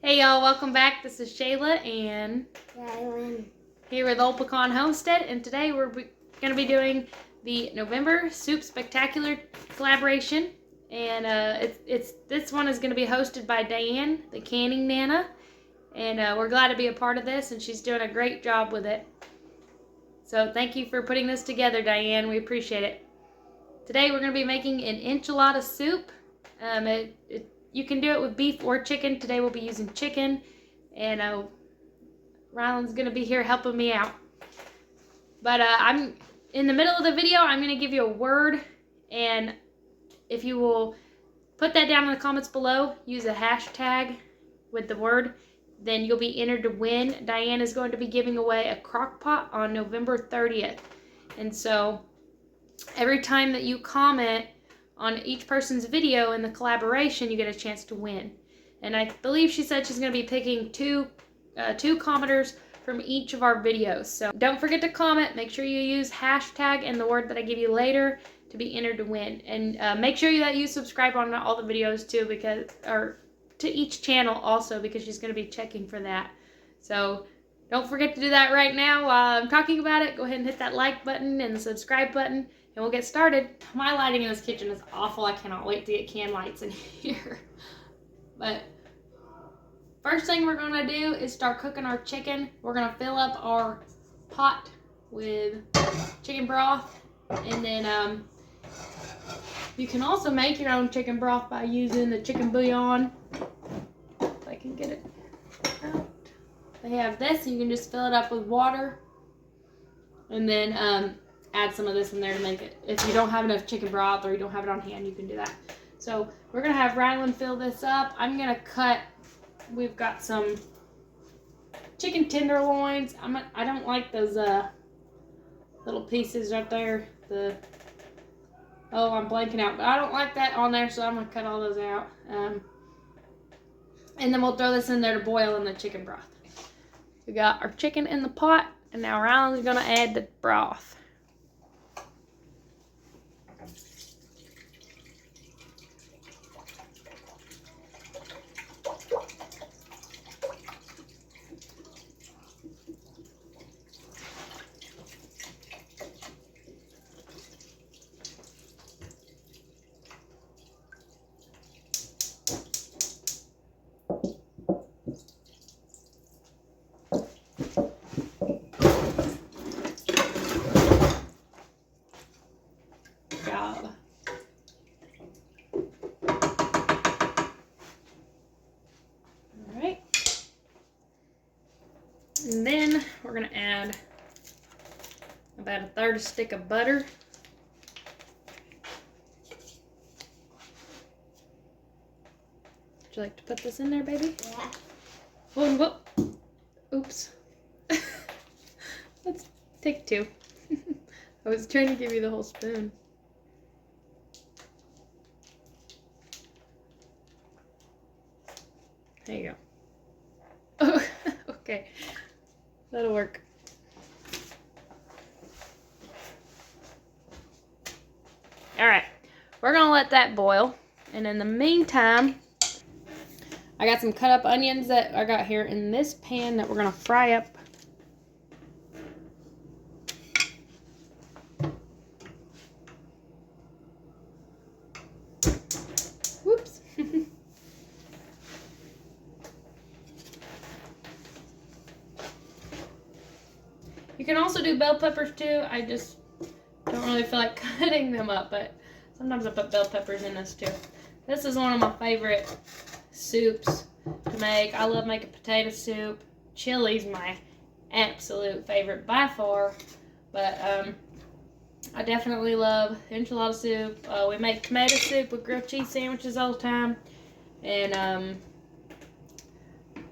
Hey y'all, welcome back. This is Shayla and Rylan here with Old Pecan Homestead, and today we're going to be doing the November Soup Spectacular collaboration, and this one is going to be hosted by Diane, the canning nana, and we're glad to be a part of this, and she's doing a great job with it. So thank you for putting this together, Diane. We appreciate it. Today we're going to be making an enchilada soup. You can do it with beef or chicken. Today we'll be using chicken, and Rylan's going to be here helping me out. But I'm in the middle of the video. I'm going to give you a word, and if you will put that down in the comments below, use a hashtag with the word, then you'll be entered to win. Diane is going to be giving away a crock pot on November 30th. And so every time that you comment on each person's video in the collaboration, you get a chance to win. And I believe she said she's going to be picking two commenters from each of our videos. So don't forget to comment. Make sure you use hashtag and the word that I give you later to be entered to win. And make sure that you subscribe on all the videos too, or to each channel also, because she's going to be checking for that. So don't forget to do that right now while I'm talking about it. Go ahead and hit that like button and the subscribe button, and we'll get started. My lighting in this kitchen is awful. I cannot wait to get can lights in here. But first thing we're gonna do is start cooking our chicken. We're gonna fill up our pot with chicken broth, and then you can also make your own chicken broth by using the chicken bouillon. If I can get it out. They have this, you can just fill it up with water, and then add some of this in there to make it. If you don't have enough chicken broth or you don't have it on hand, you can do that. So we're gonna have Rylan fill this up. I'm gonna cut. We've got some chicken tenderloins. I don't like those little pieces right there. I'm blanking out, but I don't like that on there, so I'm gonna cut all those out. And then we'll throw this in there to boil in the chicken broth. We got our chicken in the pot, and now Rylan's gonna add the broth. And then we're going to add about a third stick of butter. Would you like to put this in there, baby? Yeah. Oh, whoop. Oops. Let's take two. I was trying to give you the whole spoon. There you go. Oh, okay. That'll work. Alright, we're going to let that boil. And in the meantime, I got some cut up onions that I got here in this pan that we're going to fry up. Whoops. You can also do bell peppers too. I just don't really feel like cutting them up, but sometimes I put bell peppers in this too. This is one of my favorite soups to make. I love making potato soup. Chili's my absolute favorite by far, but I definitely love enchilada soup. We make tomato soup with grilled cheese sandwiches all the time, and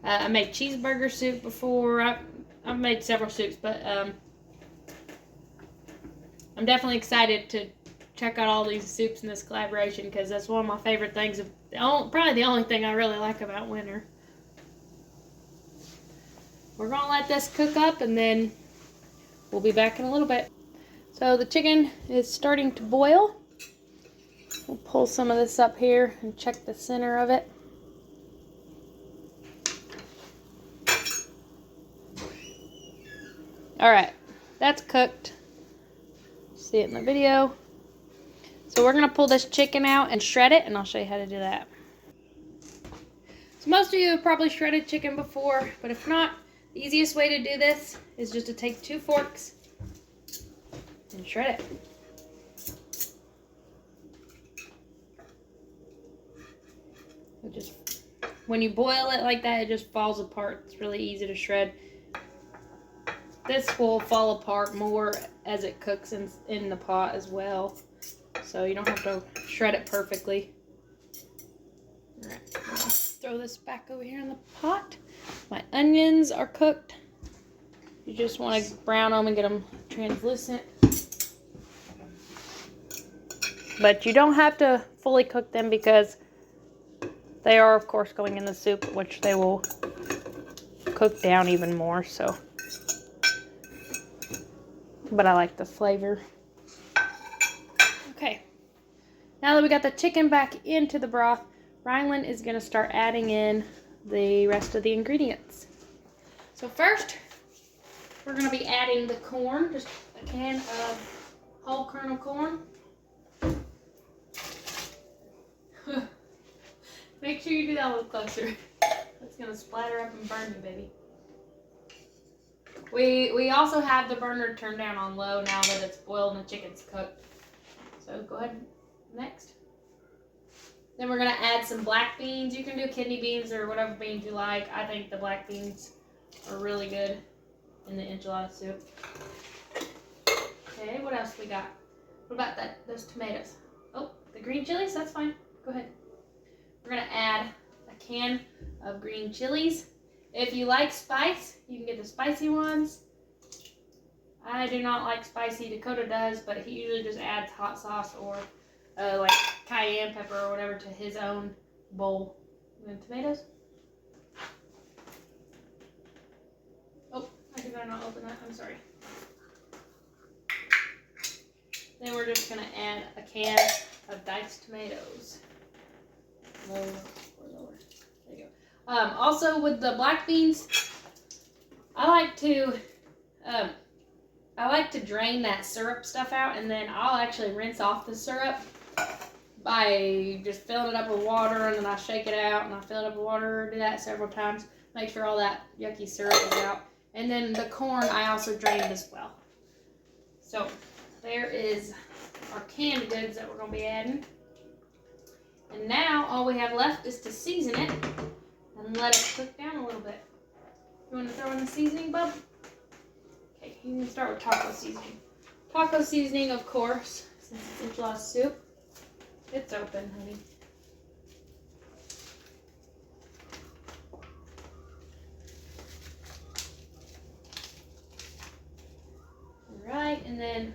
I made cheeseburger soup before. I've made several soups, but I'm definitely excited to check out all these soups in this collaboration, because that's one of my favorite things. Probably the only thing I really like about winter. We're going to let this cook up, and then we'll be back in a little bit. So the chicken is starting to boil. We'll pull some of this up here and check the center of it. Alright, that's cooked. See it in the video. So we're going to pull this chicken out and shred it, and I'll show you how to do that. So most of you have probably shredded chicken before, but if not, the easiest way to do this is just to take 2 forks and shred it. When you boil it like that, it just falls apart. It's really easy to shred. This will fall apart more as it cooks in the pot as well. So you don't have to shred it perfectly. Alright, I'm gonna throw this back over here in the pot. My onions are cooked. You just want to brown them and get them translucent. But you don't have to fully cook them because they are, of course, going in the soup, which they will cook down even more, so. But I like the flavor. Okay. Now that we got the chicken back into the broth, Rylan is going to start adding in the rest of the ingredients. So first, we're going to be adding the corn, just a can of whole kernel corn. Make sure you do that a little closer. It's going to splatter up and burn you, baby. We also have the burner turned down on low now that it's boiled and the chicken's cooked. So go ahead, next. Then we're going to add some black beans. You can do kidney beans or whatever beans you like. I think the black beans are really good in the enchilada soup. Okay, what else we got? What about those tomatoes? Oh, the green chilies? That's fine. Go ahead. We're going to add a can of green chilies. If you like spice, you can get the spicy ones. I do not like spicy. Dakota does, but he usually just adds hot sauce or like cayenne pepper or whatever to his own bowl. And tomatoes. Oh, I did not open that. I'm sorry. Then we're just going to add a can of diced tomatoes. Lower or lower. There you go. Also with the black beans, I like to drain that syrup stuff out, and then I'll actually rinse off the syrup by just filling it up with water, and then I shake it out and I fill it up with water. Do that several times. Make sure all that yucky syrup is out. And then the corn I also drained as well. So there is our canned goods that we're going to be adding. And now all we have left is to season it and let it cook down a little bit. You want to throw in the seasoning, bub? Okay, you can start with taco seasoning. Taco seasoning, of course, since it's enchilada soup. It's open, honey. Alright, and then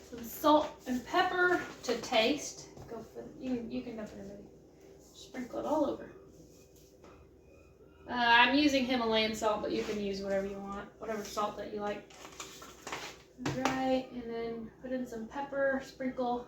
some salt and pepper to taste. Go for it. You can dump it in, baby. Sprinkle it all over. I'm using Himalayan salt, but you can use whatever you want, whatever salt that you like. Alright, and then put in some pepper, sprinkle.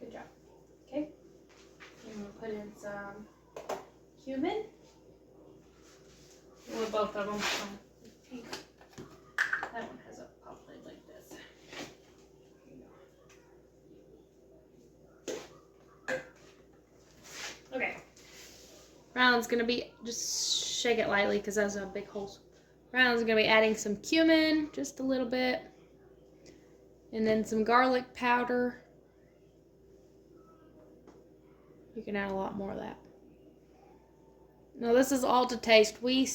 Good job. Okay. I'm going to put in some cumin. With both of them. That one has a pop lid like this. Okay. Rylan's going to be, just shake it lightly because those have big holes. Rylan's going to be adding some cumin, just a little bit. And then some garlic powder. You can add a lot more of that. Now this is all to taste. We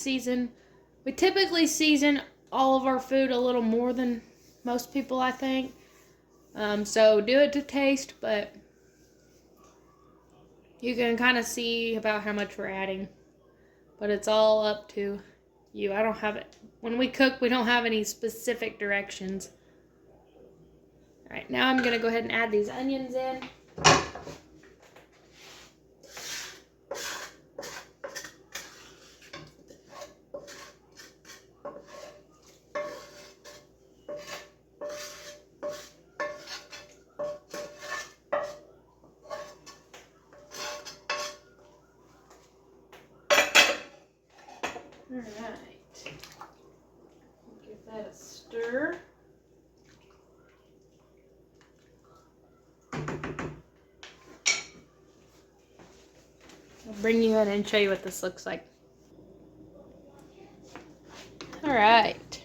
typically season all of our food a little more than most people, I think. So do it to taste, but you can kind of see about how much we're adding. But it's all up to you. I don't have it. When we cook, we don't have any specific directions. Alright, now I'm going to go ahead and add these onions in. Alright. Give that a stir. I'll bring you in and show you what this looks like. Alright.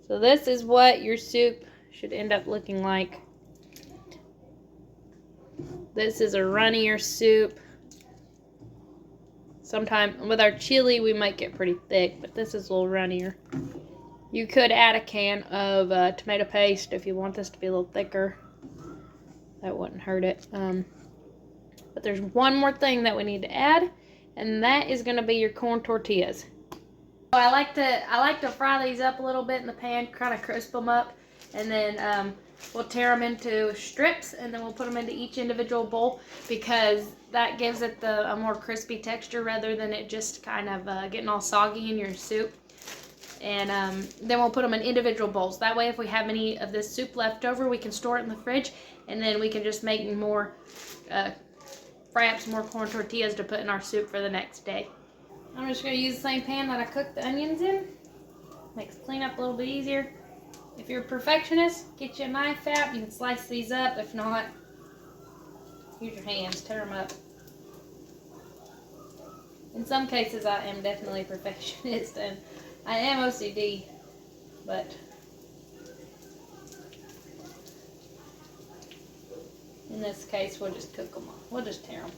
So this is what your soup should end up looking like. This is a runnier soup. Sometimes with our chili we might get pretty thick, but this is a little runnier. You could add a can of tomato paste if you want this to be a little thicker. That wouldn't hurt it. But there's one more thing that we need to add, and that is going to be your corn tortillas. So I like to fry these up a little bit in the pan, kind of crisp them up, and then we'll tear them into strips, and then we'll put them into each individual bowl because that gives it a more crispy texture rather than it just kind of getting all soggy in your soup. And then we'll put them in individual bowls. That way if we have any of this soup left over, we can store it in the fridge, and then we can just make more, fry up some more corn tortillas to put in our soup for the next day. I'm just going to use the same pan that I cooked the onions in. Makes cleanup a little bit easier. If you're a perfectionist, get you a knife out. You can slice these up. If not, use your hands, tear them up. In some cases, I am definitely a perfectionist, and I am OCD, but in this case, we'll just cook them. We'll just tear them.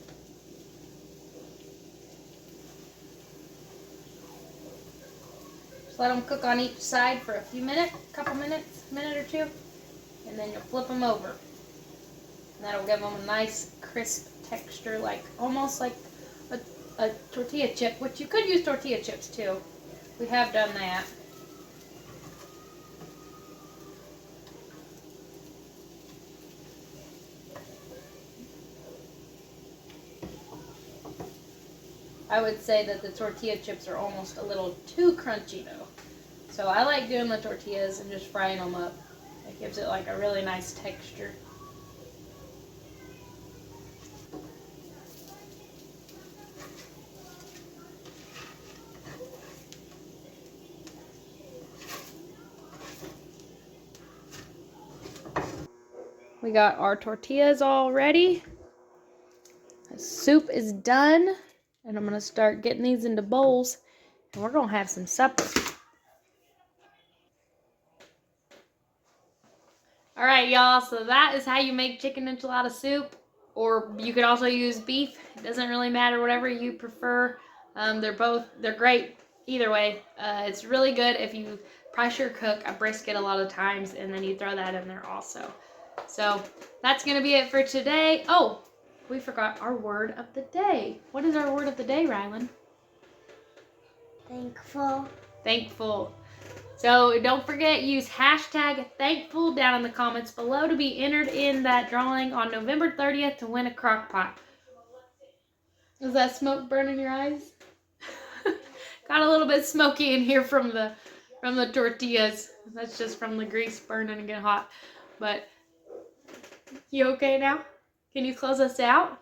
Let them cook on each side for a few minutes, couple minutes, minute or two, and then you'll flip them over. And that'll give them a nice crisp texture, like almost like a tortilla chip, which you could use tortilla chips too. We have done that. I would say that the tortilla chips are almost a little too crunchy though. So I like doing the tortillas and just frying them up. It gives it like a really nice texture. We got our tortillas all ready. The soup is done. And I'm going to start getting these into bowls. And we're going to have some supper. Alright, y'all. So that is how you make chicken enchilada soup. Or you could also use beef. It doesn't really matter, whatever you prefer. They're great either way. It's really good if you pressure cook a brisket a lot of times. And then you throw that in there also. So that's going to be it for today. Oh, we forgot our word of the day. What is our word of the day, Rylan? Thankful. Thankful. So don't forget, use hashtag thankful down in the comments below to be entered in that drawing on November 30th to win a crock pot. Is that smoke burning your eyes? Got a little bit smoky in here from the tortillas. That's just from the grease burning and getting hot. But you okay now? Can you close us out?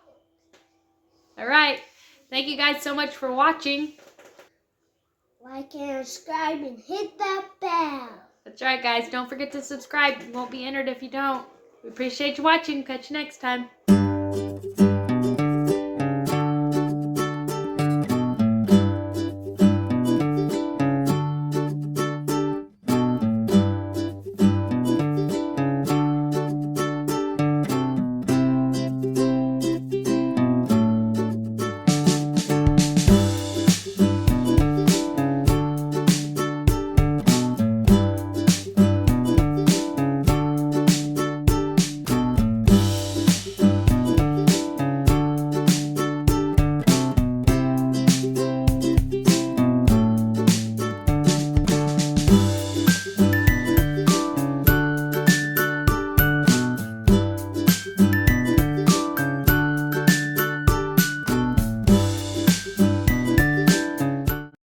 All right. Thank you guys so much for watching. Like and subscribe and hit that bell. That's right, guys. Don't forget to subscribe. You won't be entered if you don't. We appreciate you watching. Catch you next time.